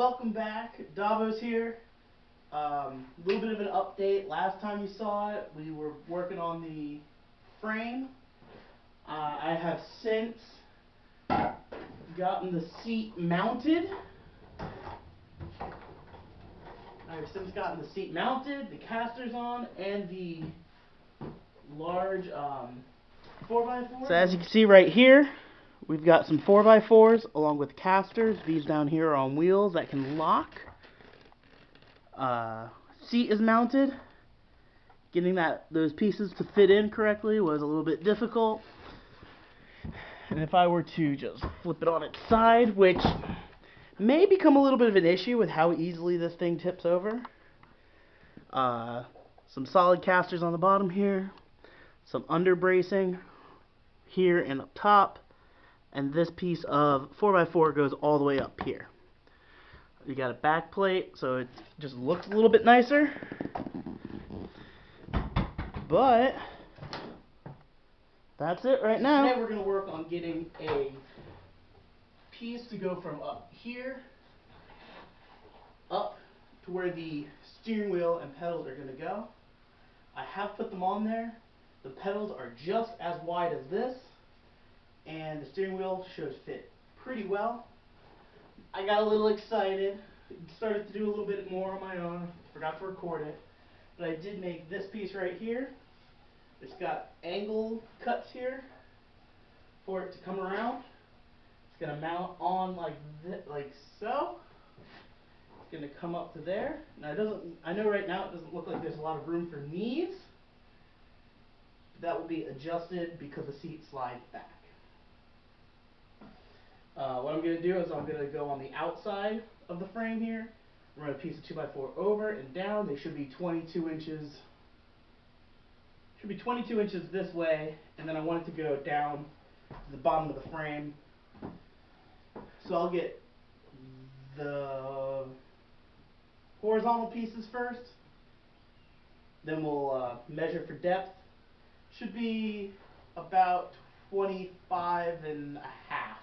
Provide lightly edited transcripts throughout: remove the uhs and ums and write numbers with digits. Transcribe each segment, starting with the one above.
welcome back. Davos here. A little bit of an update. Last time you saw it, we were working on the frame. I have since gotten the seat mounted. The casters on, and the large 4x4. So as you can see right here, we've got some 4x4s along with casters. These down here are on wheels that can lock. Seat is mounted. Getting those pieces to fit in correctly was a little bit difficult. And if I were to just flip it on its side, which may become a little bit of an issue with how easily this thing tips over. Some solid casters on the bottom here. Some under bracing here and up top. And this piece of 4x4 goes all the way up here. You got a back plate, so it just looks a little bit nicer. But that's it right now. Today we're going to work on getting a piece to go from up here up to where the steering wheel and pedals are going to go. I have put them on there. The pedals are just as wide as this, and the steering wheel should fit pretty well. I got a little excited, started to do a little bit more on my own, forgot to record it, but I did make this piece right here. It's got angle cuts here for it to come around. It's going to mount on like so. It's going to come up to there. Now I know right now it doesn't look like there's a lot of room for knees. That will be adjusted because the seat slides back. What I'm going to do is I'm going to go on the outside of the frame here, run a piece of 2x4 over and down. They should be 22 inches. Should be 22 inches this way, and then I want it to go down to the bottom of the frame. So I'll get the horizontal pieces first. Then we'll measure for depth. Should be about 25 and a half.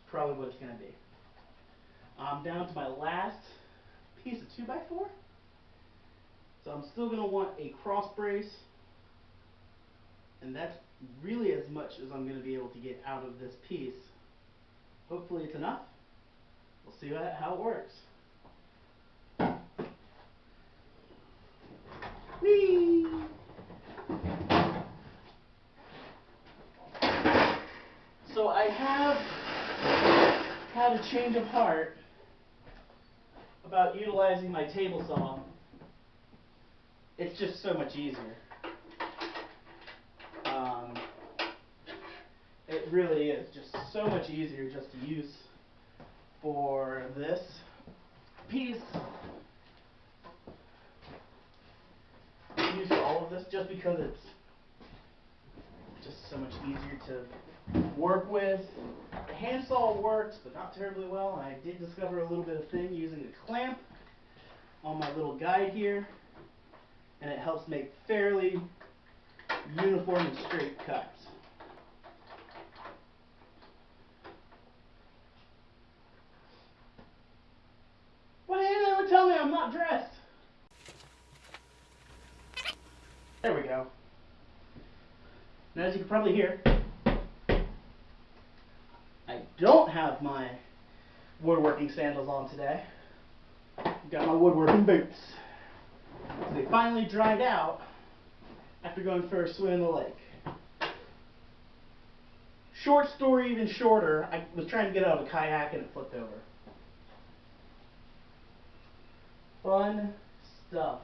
Probably what it's going to be. I'm down to my last piece of 2x4. So I'm still going to want a cross brace. And that's really as much as I'm going to be able to get out of this piece. Hopefully it's enough. We'll see how it works. Whee! So I have had a change of heart about utilizing my table saw. It's just so much easier. It really is just so much easier just to use for this piece. Use for all of this just because it's just so much easier to work with. The handsaw works, but not terribly well. I did discover a little bit of thing using a clamp on my little guide here, and it helps make fairly uniform and straight cuts. Why didn't anyone tell me I'm not dressed? There we go. Now, as you can probably hear, I don't have my woodworking sandals on today. I've got my woodworking boots. So they finally dried out after going for a swim in the lake. Short story even shorter, I was trying to get out of a kayak and it flipped over. Fun stuff.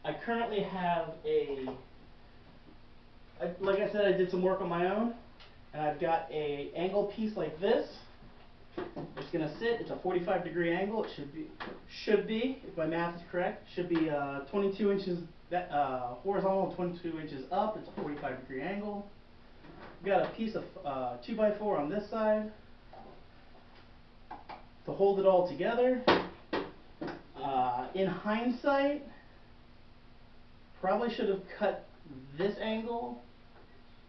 I currently have like I said, I did some work on my own, and I've got a angle piece like this It's going to sit. It's a 45-degree angle. It should be, if my math is correct, should be 22 inches horizontal, 22 inches up. It's a 45-degree angle. We've got a piece of 2x4 on this side to hold it all together. In hindsight, probably should have cut this angle.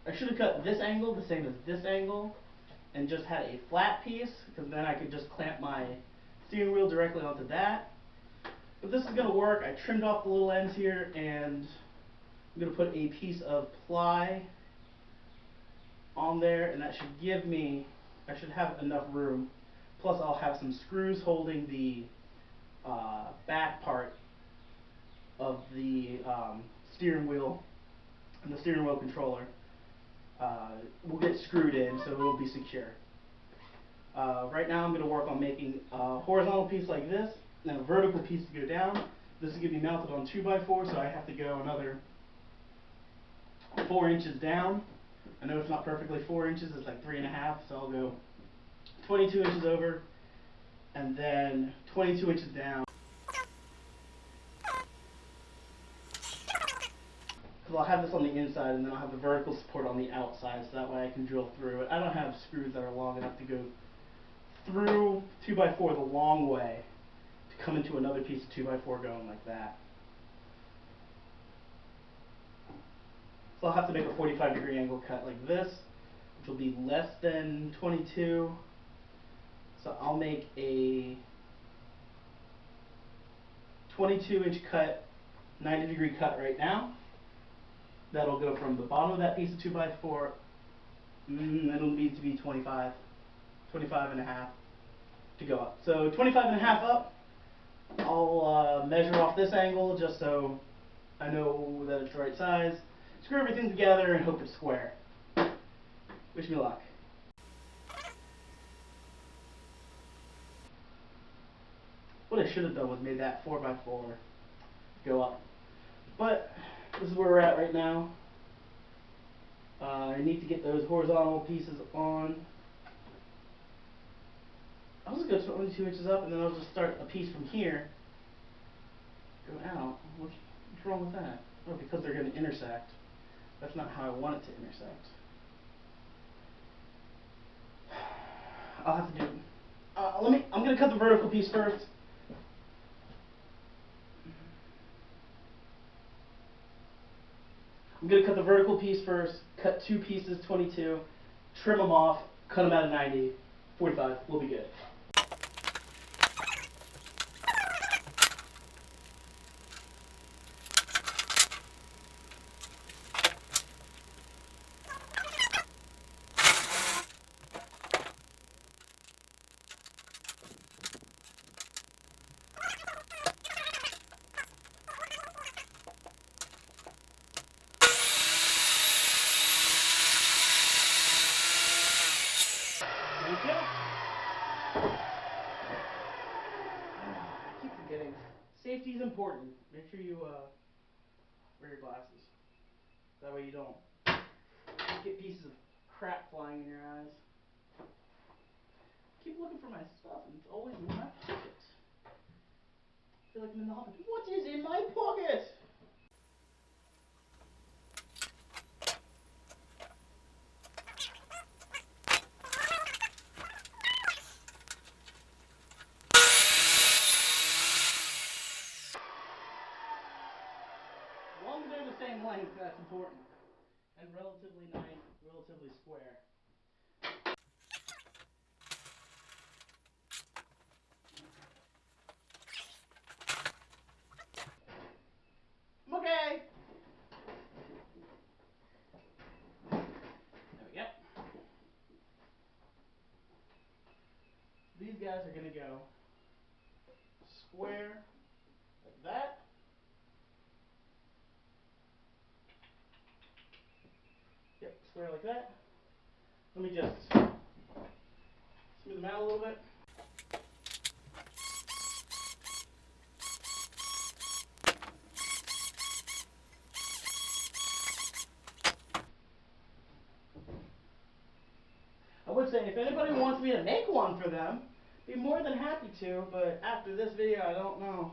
I should have cut this angle the same as this angle and just had a flat piece, because then I could just clamp my steering wheel directly onto that. But this is going to work. I trimmed off the little ends here, and I'm going to put a piece of ply on there, and that should give me, I should have enough room. Plus I'll have some screws holding the back part of the steering wheel and the steering wheel controller. Will get screwed in, so it will be secure. Right now I'm going to work on making a horizontal piece like this and a vertical piece to go down. This is going to be mounted on 2x4, so I have to go another 4 inches down. I know it's not perfectly 4 inches, it's like 3.5, so I'll go 22 inches over and then 22 inches down. Because I'll have this on the inside and then I'll have the vertical support on the outside, so that way I can drill through it. I don't have screws that are long enough to go through 2x4 the long way to come into another piece of 2x4 going like that. So I'll have to make a 45-degree angle cut like this, which will be less than 22. So I'll make a 22-inch cut, 90-degree cut right now. That'll go from the bottom of that piece of 2x4, it'll need to be 25 and a half to go up. So 25 and a half up, I'll measure off this angle just so I know that it's the right size. Screw everything together and hope it's square. Wish me luck. What I should have done was made that 4x4 go up. But this is where we're at right now. I need to get those horizontal pieces on. I'll just go 22 inches up and then I'll just start a piece from here. Go out. What's wrong with that? Oh, because they're going to intersect. That's not how I want it to intersect. I'll have to do. I'm going to cut the vertical piece first. I'm going to cut the vertical piece first. Cut 2 pieces, 22. Trim them off. Cut them out of 90. 45. We'll be good. Thank you. I keep forgetting. Safety is important. Make sure you wear your glasses. That way you don't get pieces of crap flying in your eyes. I keep looking for my stuff and it's always in my pocket. I feel like I'm in the Hobbit. What is in my pocket? As long as they're the same length, that's important. And relatively nice, relatively square. Okay. There we go. These guys are going to go square like that. Yep, square like that. Let me just smooth them out a little bit. I would would say if anybody wants me to make one for them, be more than happy to, but after this video, I don't know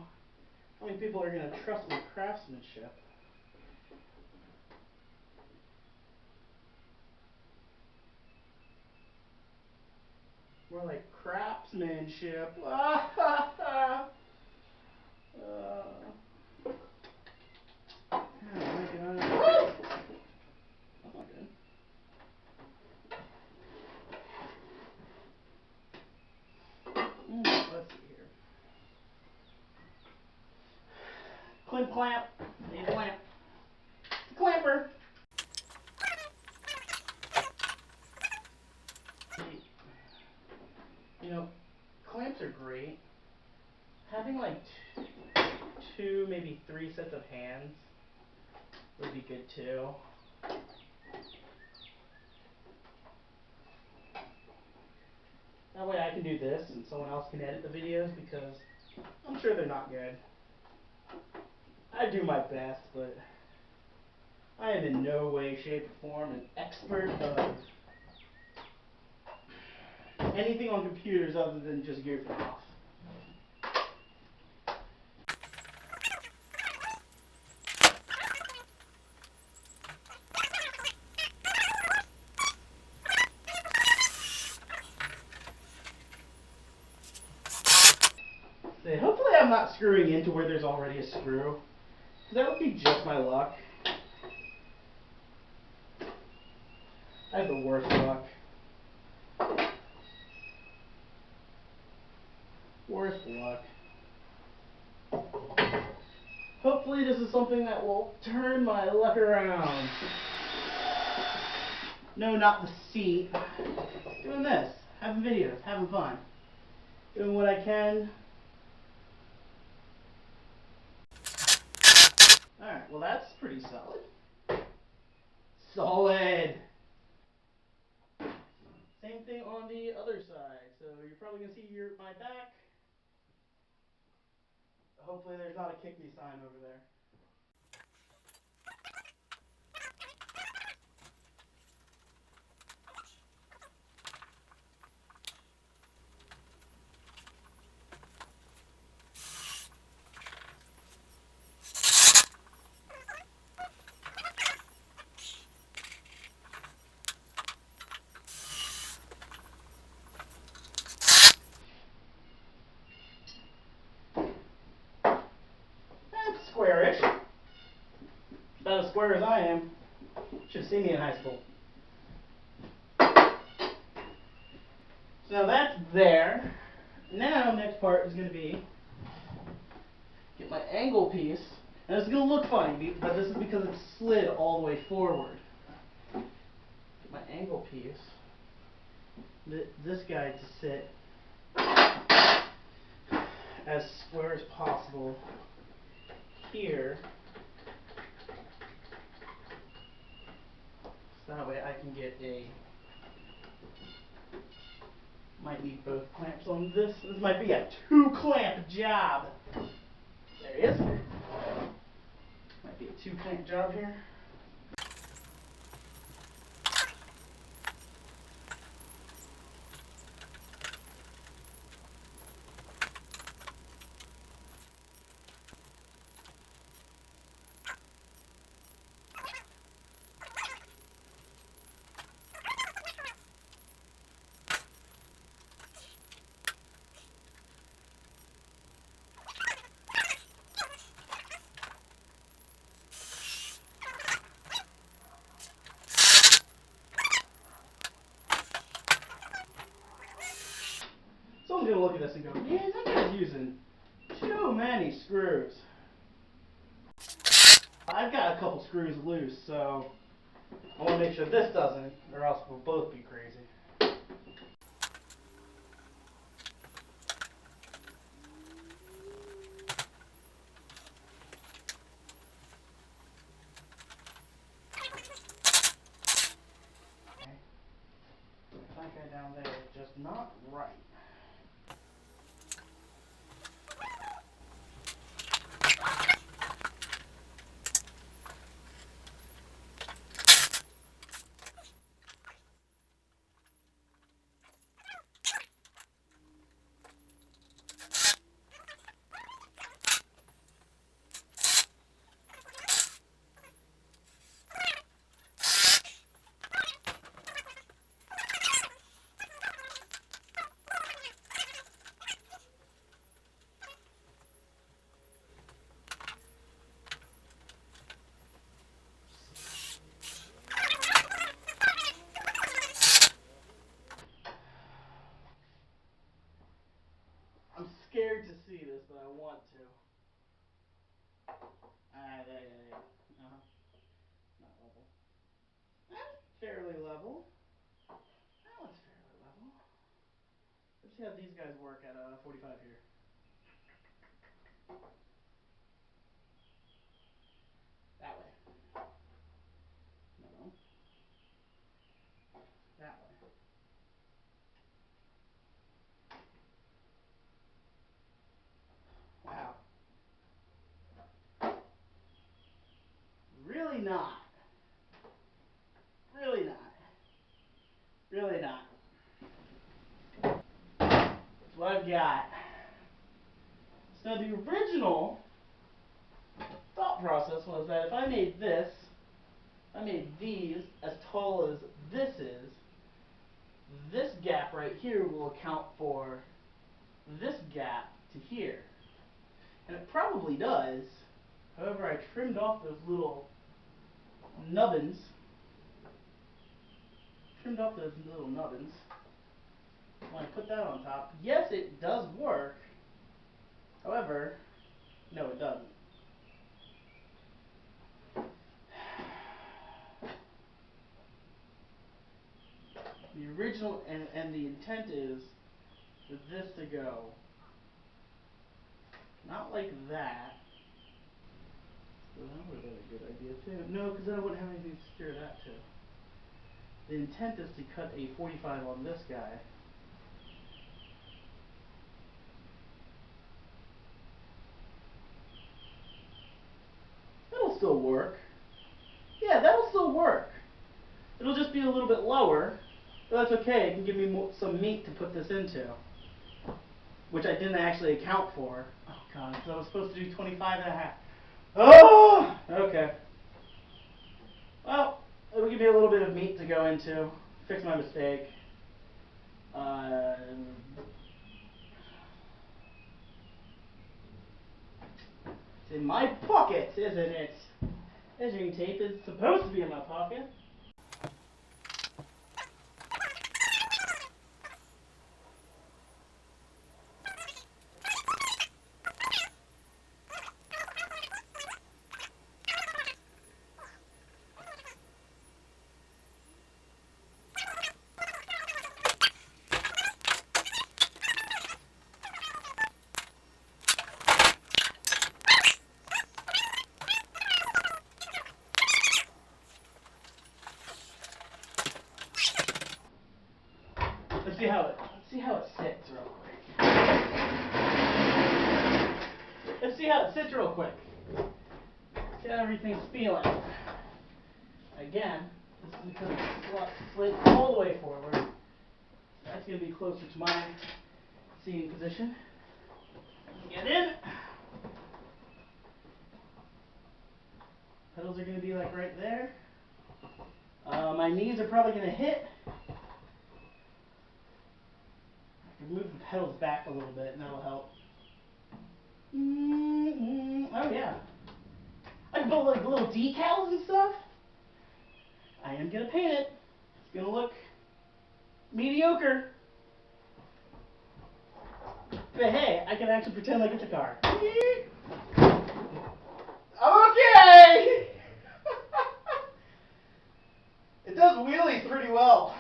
how many people are going to trust my craftsmanship. More like craftsmanship. Oh my God. That's not good. Let's see here. Clamp, clamp. Need a clamp. Clamper. You know, clamps are great. Having like two, maybe 3 sets of hands would be good too. That way I can do this and someone else can edit the videos because I'm sure they're not good. I do my best, but I am in no way, shape, or form an expert of anything on computers other than just Gearbox. So hopefully I'm not screwing into where there's already a screw, because that would be just my luck. I have the worst luck. Worst luck. Hopefully this is something that will turn my luck around. No, not the seat. Doing this. Having videos. Having fun. Doing what I can. Alright, well that's pretty solid. Solid! Same thing on the other side. So you're probably going to see my back. Hopefully there's not a kick me sign over there. That's squarish. About as square as I am. Should have seen me in high school. So that's there. Now, next part is going to be get my angle piece. And it's going to look funny, but this is because it's slid all the way forward. Get my angle piece. This guy to sit as square as possible here. So that way I can get might need both clamps on this. This might be a 2-clamp job. There he is. Might be a 2-clamp job here. Someone's going to look at this and go, man, that guy's using too many screws. I've got a couple screws loose, so I want to make sure this doesn't, or else we'll both be crazy. That guy down there is just not right. see how these guys work at 45 here. That way. No. That way. Wow. Really not. Really not. Really not. That's what I've got. So now the original thought process was that if I made this, I made these as tall as this gap right here will account for this gap to here. And it probably does. However, I trimmed off those little nubbins. Trimmed off those little nubbins. When I put that on top, yes, it does work. However, no, it doesn't. The original and the intent is for this to go not like that. So that would have been a good idea too. No, because then I wouldn't have anything to secure that to. The intent is to cut a 45 on this guy. That'll still work. Yeah, that'll still work. It'll just be a little bit lower, but that's okay. It can give me some meat to put this into, which I didn't actually account for. Oh god, because I was supposed to do 25.5. Oh, okay. Well, it'll give me a little bit of meat to go into. Fix my mistake. It's in my pocket, isn't it? Measuring tape is supposed to be in my pocket. Let's see how it sits real quick. Let's see how it sits real quick. See how everything's feeling. Again, this is because it's slid all the way forward. That's going to be closer to my seating position. Get in. Pedals are going to be like right there. My knees are probably going to hit. Move the pedals back a little bit and that'll help. Oh yeah. I can put like little decals and stuff. I am gonna paint it. It's gonna look mediocre. But hey, I can actually pretend like it's a car. Okay! It does wheelies pretty well.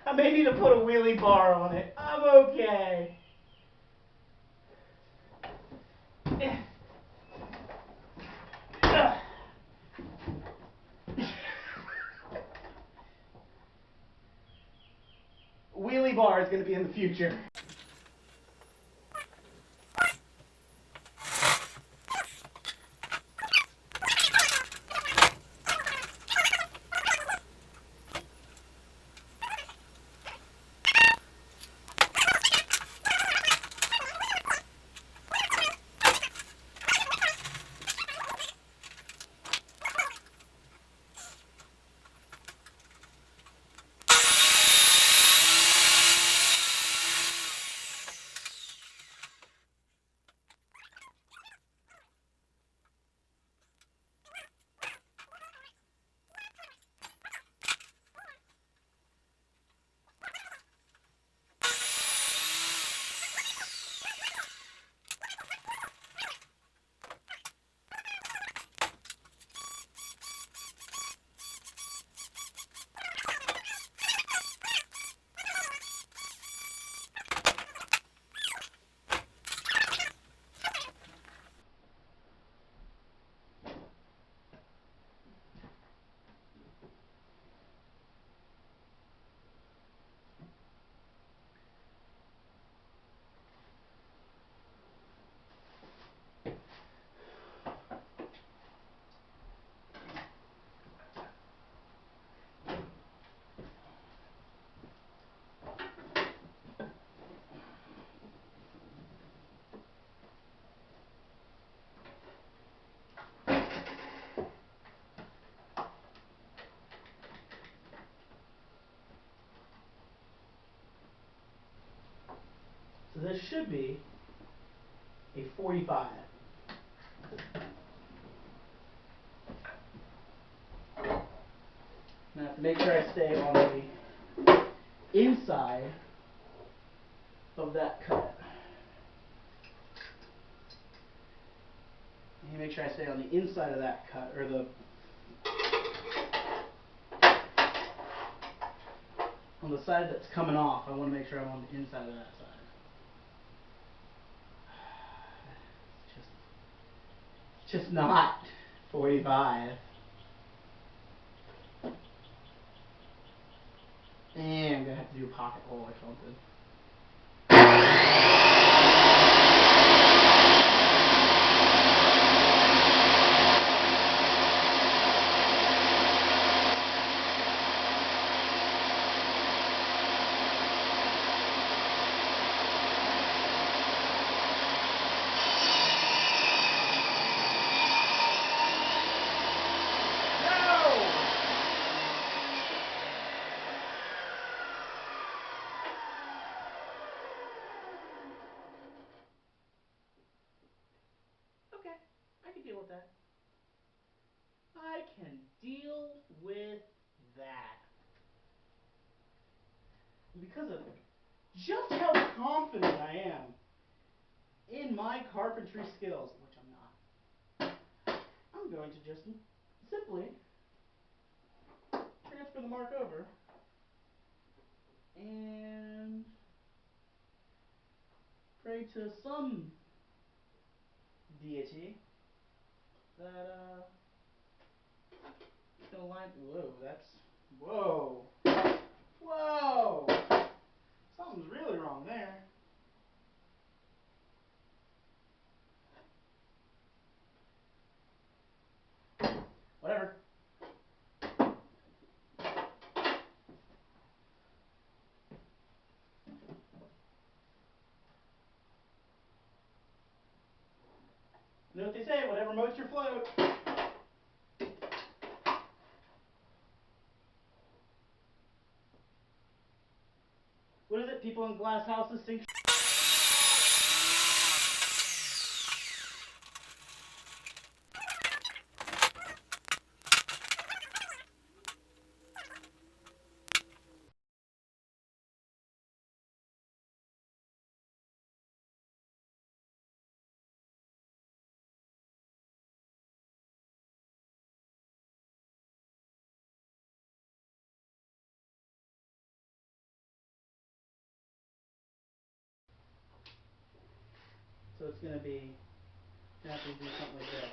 I may need to put a wheelie bar on it. I'm okay. Wheelie bar is going to be in the future. should be a 45. Now I have to make sure I stay on the inside of that cut. And make sure I stay on the inside of that cut, or on the side that's coming off. I want to make sure I'm on the inside of that side. It's just not 45. And I'm going to have to do a pocket hole or something. Okay, I can deal with that. I can deal with that. Because of just how confident I am in my carpentry skills, which I'm not, I'm going to just simply transfer the mark over and pray to some deity that it's gonna line. Whoa, something's really wrong there. Whatever. You know what they say, whatever moats your float. What is it? People in glass houses sink. So it's going to be, you have to do something like this.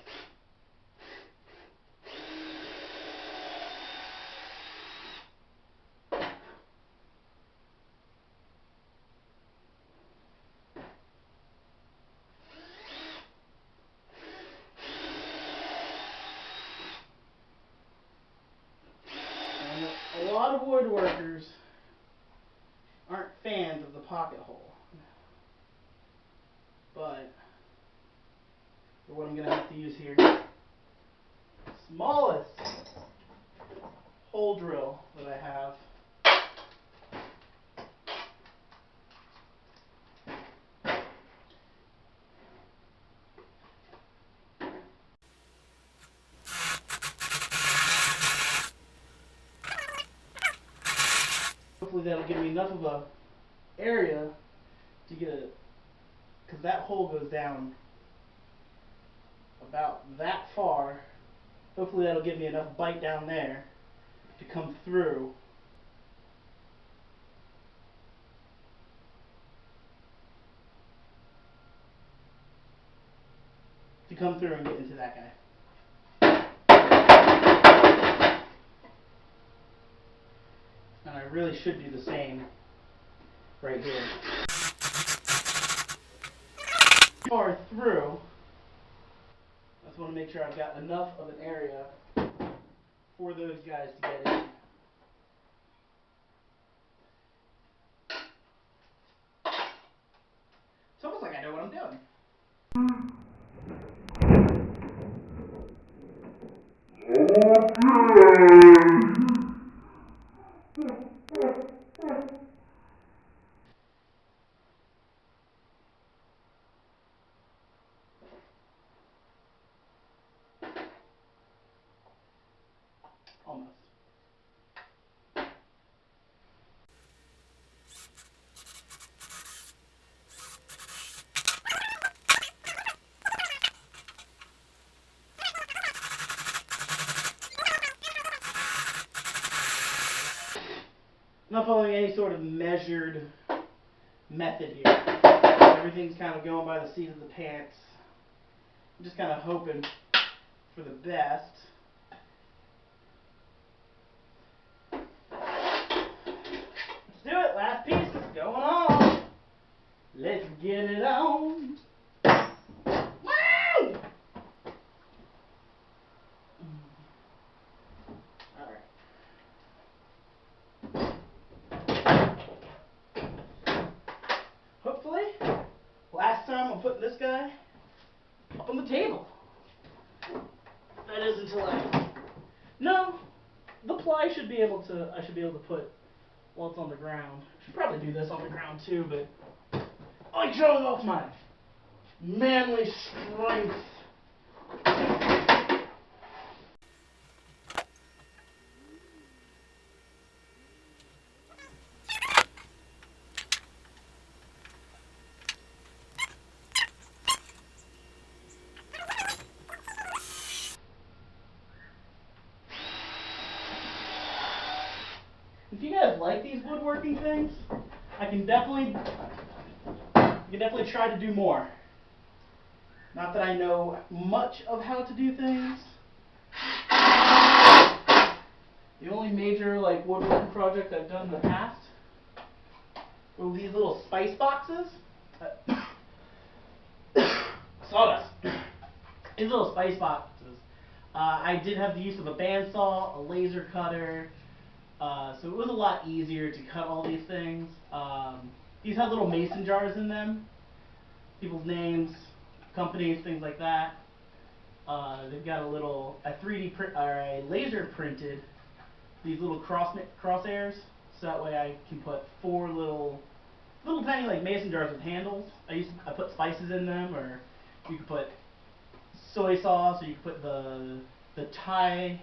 And a lot of woodworkers aren't fans of the pocket hole. But for what I'm going to have to use here, smallest hole drill that I have. Hopefully that'll give me enough of a area to get it, because that hole goes down about that far. Hopefully that'll give me enough bite down there to come through. And get into that guy. And I really should do the same right here. Far through, I just want to make sure I've got enough of an area for those guys to get in. It's almost like I know what I'm doing. not following any sort of measured method here. Everything's kind of going by the seat of the pants. I'm just kind of hoping for the best. Let's do it. Last piece is going on. Let's get it on. Woo! Alright. Hopefully, last time I'm putting this guy up on the table. That is until no, the ply should be able to, I should be able to put while it's on the ground. Should probably do this on the ground too, but I showed off my manly strength. If you guys like these woodworking things, I can definitely try to do more. Not that I know much of how to do things. The only major woodworking project I've done in the past were these little spice boxes. Sawdust. These little spice boxes. I did have the use of a bandsaw, a laser cutter. So it was a lot easier to cut all these things. These have little mason jars in them, people's names, companies, things like that. They've got a 3D print or a laser printed these little crosshairs, so that way I can put 4 little tiny mason jars with handles. I put spices in them, or you could put soy sauce, or you could put the Thai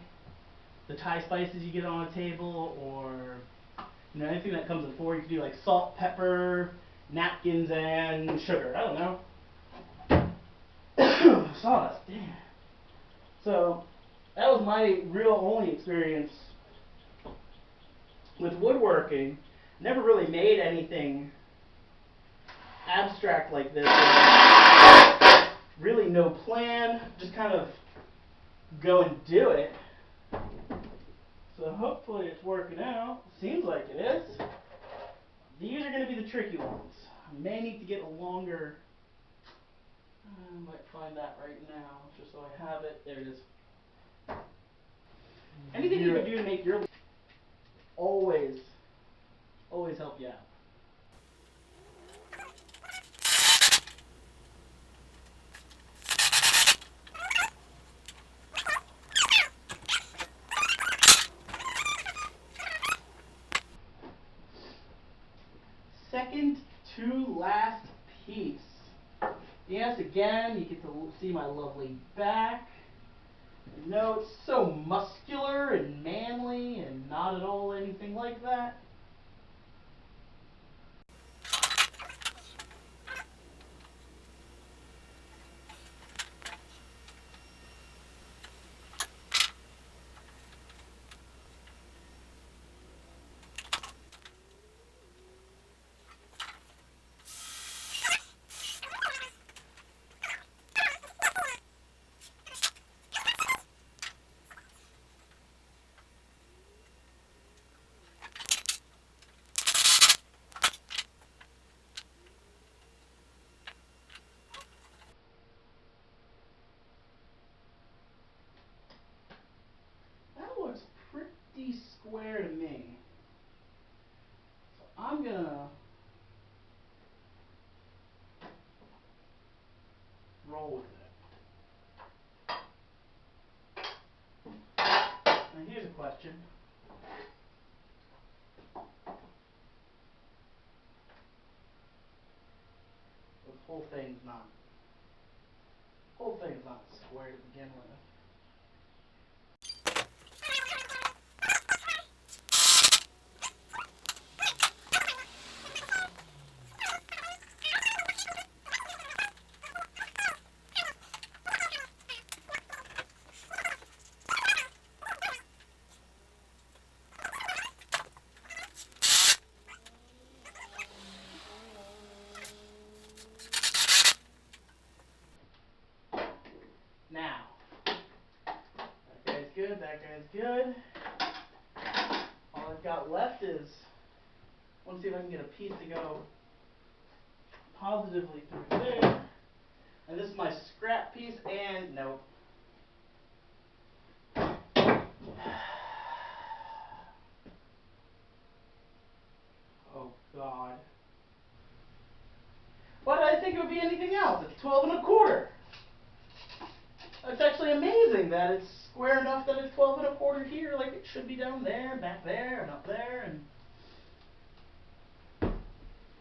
spices you get on a table, or anything that comes in 4. You could do salt, pepper, napkins, and sugar. I don't know. Sawdust, damn. So that was my real only experience with woodworking. Never really made anything abstract like this. Really no plan, just kind of go and do it. So hopefully it's working out. Seems like it is. These are going to be the tricky ones. I may need to get a longer, I might find that right now, just so I have it. There it is. Anything you can do to make your always help you out. Second to last piece. Yes, again, you get to see my lovely back. It's so muscular and manly and not at all anything like that. Pretty square to me. So I'm gonna roll with it. Now here's a question. The whole thing's not square to begin with. that guy's good. All I've got left is, I want to see if I can get a piece to go positively through there. And this is my scrap piece, and nope. Oh God. Why did I think it would be anything else? It's 12 1/4. It's actually amazing that it's square enough that it's 12 1/4 here, like it should be down there, back there, and up there, and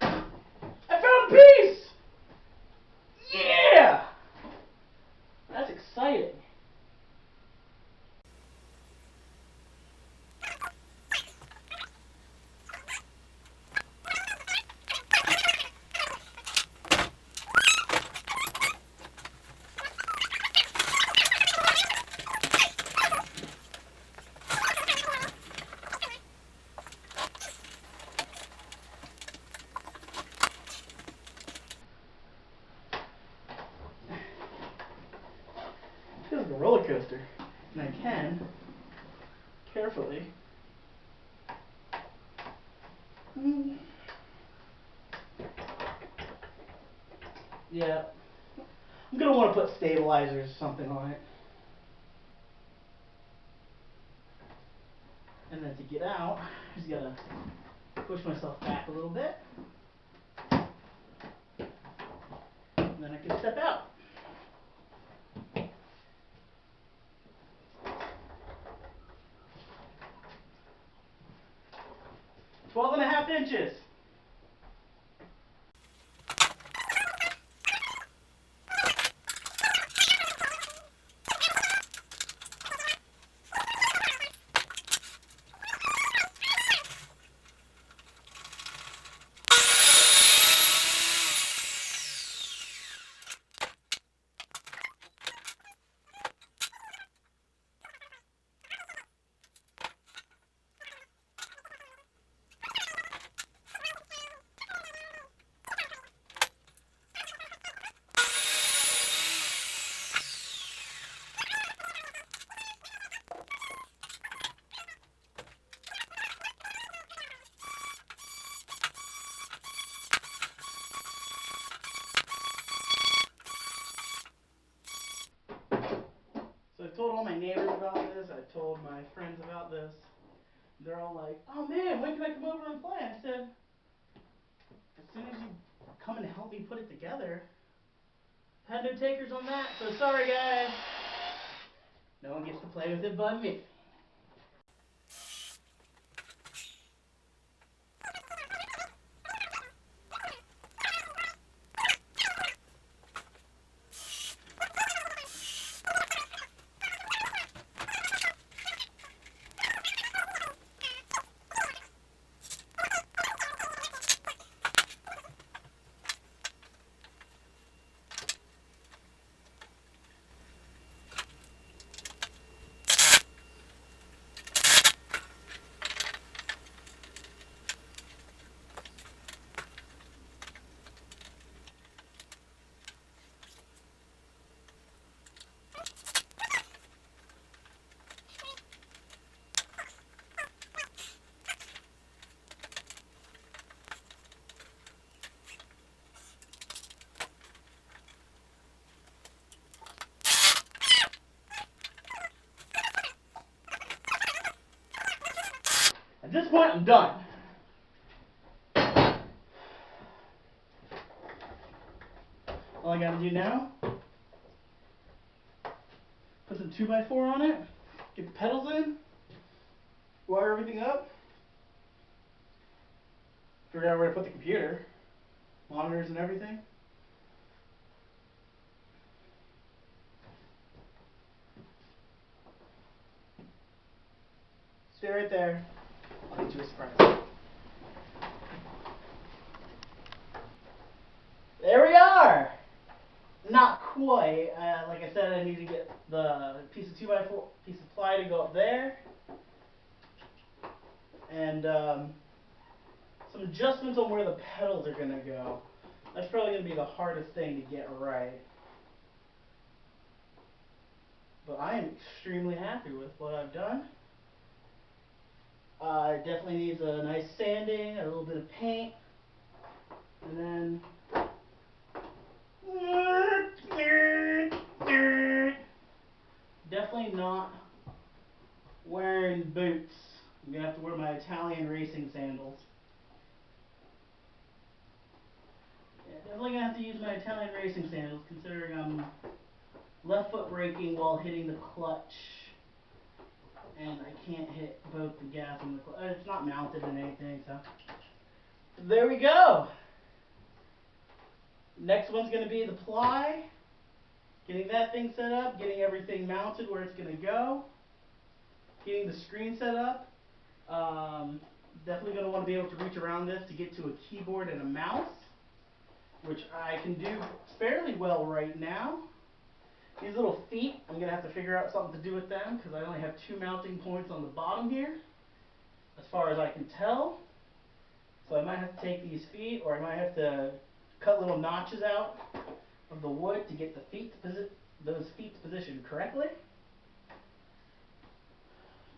I found a piece! Yeah! That's exciting. It feels like a roller coaster, and I can carefully. Yeah. I'm gonna want to put stabilizers or something on it. And then to get out, I just gotta push myself back a little bit. And then I can step out. 12 1/2 inches. So I've told all my neighbors about this. I've told my friends about this. They're all like, "Oh man, when can I come over and play?" I said, "As soon as you come and help me put it together." Had no takers on that, so sorry guys. No one gets to play with it but me. At this point, I'm done. All I gotta do now, put some 2x4 on it, get the pedals in, wire everything up, figure out where to put the computer, monitors and everything. Stay right there. I'll get you a surprise. There we are! Not quite. Like I said, I need to get the piece of 2x4 piece of ply to go up there. And some adjustments on where the pedals are going to go. That's probably going to be the hardest thing to get right. But I am extremely happy with what I've done. It definitely needs a nice sanding, a little bit of paint, and then definitely not wearing boots. I'm gonna have to wear my Italian racing sandals. Yeah, definitely gonna have to use my Italian racing sandals, considering I'm left foot braking while hitting the clutch, and I can't hit both the gas and the clutch. It's not mounted in anything, so there we go. Next one's gonna be the ply. Getting that thing set up, getting everything mounted where it's gonna go, getting the screen set up. Definitely going to want to be able to reach around this to get to a keyboard and a mouse, which I can do fairly well right now. These little feet, I'm going to have to figure out something to do with them because I only have 2 mounting points on the bottom here, as far as I can tell. So I might have to take these feet, or I might have to cut little notches out of the wood to get the feet those feet positioned correctly.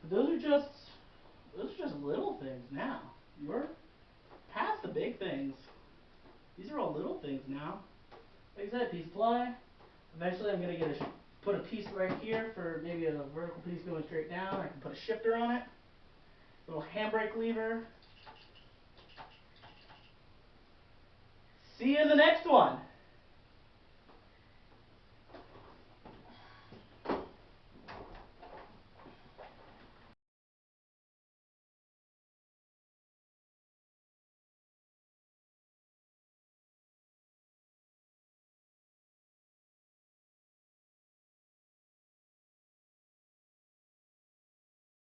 But those are just little things now. We're past the big things. These are all little things now. Like I said, piece of ply. Eventually I'm going to put a piece right here for maybe a vertical piece going straight down. I can put a shifter on it. Little handbrake lever. See you in the next one.